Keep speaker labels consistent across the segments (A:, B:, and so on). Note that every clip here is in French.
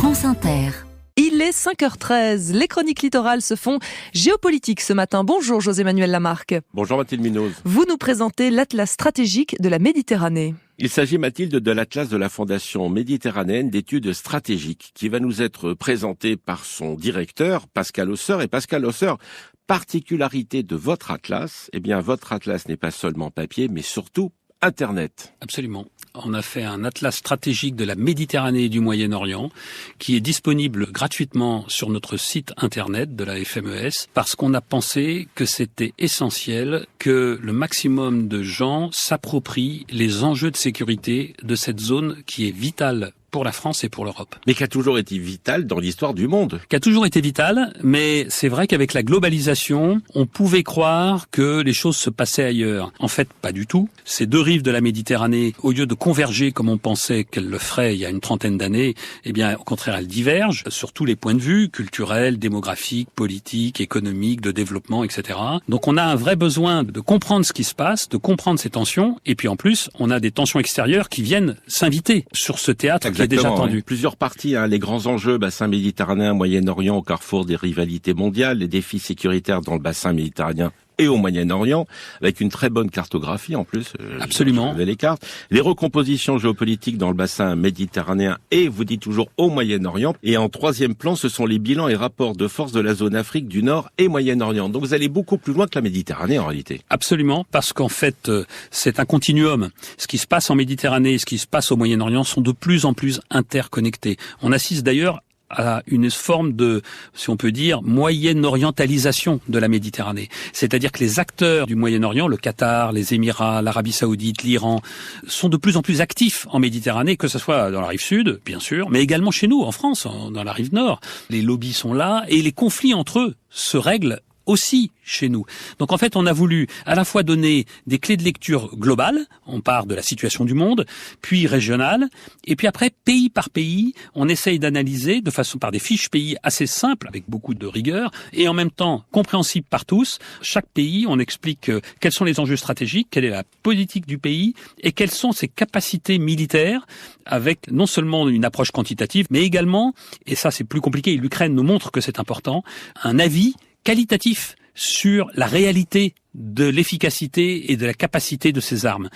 A: France Inter.
B: Il est 5h13, les chroniques littorales se font géopolitique ce matin. Bonjour José-Manuel Lamarque.
C: Bonjour Mathilde Munoz.
B: Vous nous présentez l'Atlas stratégique de la Méditerranée.
C: Il s'agit, Mathilde, de l'Atlas de la Fondation méditerranéenne d'études stratégiques qui va nous être présenté par son directeur, Pascal Hausseur. Et Pascal Hausseur, particularité de votre Atlas, votre Atlas n'est pas seulement papier, mais surtout Internet.
D: Absolument. On a fait un atlas stratégique de la Méditerranée et du Moyen-Orient qui est disponible gratuitement sur notre site internet de la FMES parce qu'on a pensé que c'était essentiel que le maximum de gens s'approprient les enjeux de sécurité de cette zone qui est vitale pour la France et pour l'Europe.
C: Mais qui a toujours été vital dans l'histoire du monde.
D: Qui a toujours été vital, mais c'est vrai qu'avec la globalisation, on pouvait croire que les choses se passaient ailleurs. En fait, pas du tout. Ces deux rives de la Méditerranée, au lieu de converger comme on pensait qu'elles le feraient il y a une trentaine d'années, au contraire, elles divergent sur tous les points de vue, culturels, démographiques, politiques, économiques, de développement, etc. Donc on a un vrai besoin de comprendre ce qui se passe, de comprendre ces tensions, et puis en plus, on a des tensions extérieures qui viennent s'inviter sur ce théâtre.
C: Exactement,
D: qui est déjà tendu.
C: Oui. Plusieurs parties, les grands enjeux, bassin méditerranéen, Moyen-Orient, au carrefour des rivalités mondiales, les défis sécuritaires dans le bassin méditerranéen et au Moyen-Orient, avec une très bonne cartographie en plus.
D: Absolument.
C: Les cartes, les recompositions géopolitiques dans le bassin méditerranéen et, vous dites toujours, au Moyen-Orient. Et en troisième plan, ce sont les bilans et rapports de force de la zone Afrique du Nord et Moyen-Orient. Donc vous allez beaucoup plus loin que la Méditerranée en réalité.
D: Absolument, parce qu'en fait, c'est un continuum. Ce qui se passe en Méditerranée et ce qui se passe au Moyen-Orient sont de plus en plus interconnectés. On assiste d'ailleurs à une forme de, si on peut dire, moyenne-orientalisation de la Méditerranée. C'est-à-dire que les acteurs du Moyen-Orient, le Qatar, les Émirats, l'Arabie Saoudite, l'Iran, sont de plus en plus actifs en Méditerranée, que ce soit dans la rive sud, bien sûr, mais également chez nous, en France, dans la rive nord. Les lobbies sont là et les conflits entre eux se règlent aussi chez nous. Donc en fait, on a voulu à la fois donner des clés de lecture globales, on part de la situation du monde, puis régionale, et puis après, pays par pays, on essaye d'analyser de façon par des fiches pays assez simples, avec beaucoup de rigueur, et en même temps compréhensibles par tous. Chaque pays, on explique quels sont les enjeux stratégiques, quelle est la politique du pays, et quelles sont ses capacités militaires, avec non seulement une approche quantitative, mais également, et ça c'est plus compliqué, l'Ukraine nous montre que c'est important, un avis qualitatif sur la réalité de l'efficacité et de la capacité de ces armes.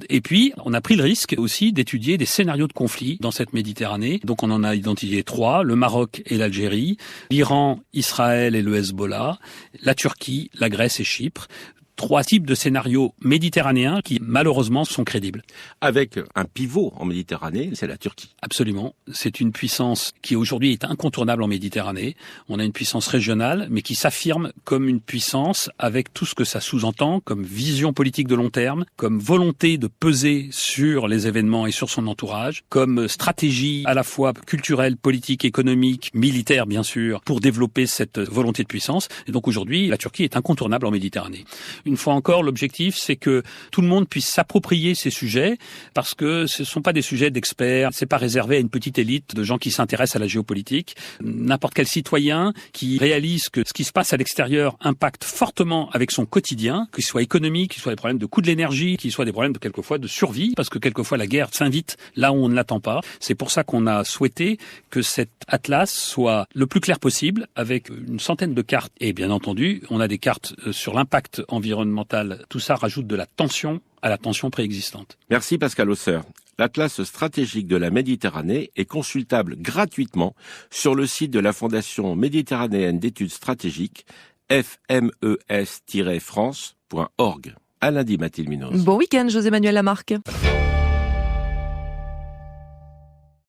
D: Et puis, on a pris le risque aussi d'étudier des scénarios de conflit dans cette Méditerranée. Donc, on en a identifié 3, le Maroc et l'Algérie, l'Iran, Israël et le Hezbollah, la Turquie, la Grèce et Chypre. 3 types de scénarios méditerranéens qui, malheureusement, sont crédibles.
C: Avec un pivot en Méditerranée, c'est la Turquie.
D: Absolument. C'est une puissance qui, aujourd'hui, est incontournable en Méditerranée. On a une puissance régionale, mais qui s'affirme comme une puissance avec tout ce que ça sous-entend, comme vision politique de long terme, comme volonté de peser sur les événements et sur son entourage, comme stratégie à la fois culturelle, politique, économique, militaire, bien sûr, pour développer cette volonté de puissance. Et donc, aujourd'hui, la Turquie est incontournable en Méditerranée. Une fois encore, l'objectif, c'est que tout le monde puisse s'approprier ces sujets, parce que ce ne sont pas des sujets d'experts, c'est pas réservé à une petite élite de gens qui s'intéressent à la géopolitique. N'importe quel citoyen qui réalise que ce qui se passe à l'extérieur impacte fortement avec son quotidien, qu'il soit économique, qu'il soit des problèmes de coût de l'énergie, qu'il soit des problèmes quelquefois de survie, parce que quelquefois la guerre s'invite là où on ne l'attend pas. C'est pour ça qu'on a souhaité que cet atlas soit le plus clair possible, avec une centaine de cartes. Et bien entendu, on a des cartes sur l'impact environnemental. Tout ça rajoute de la tension à la tension préexistante.
C: Merci Pascal Hausseur. L'Atlas stratégique de la Méditerranée est consultable gratuitement sur le site de la Fondation méditerranéenne d'études stratégiques, fmes-france.org. À lundi, Mathilde Munoz.
B: Bon week-end, José-Manuel Lamarque.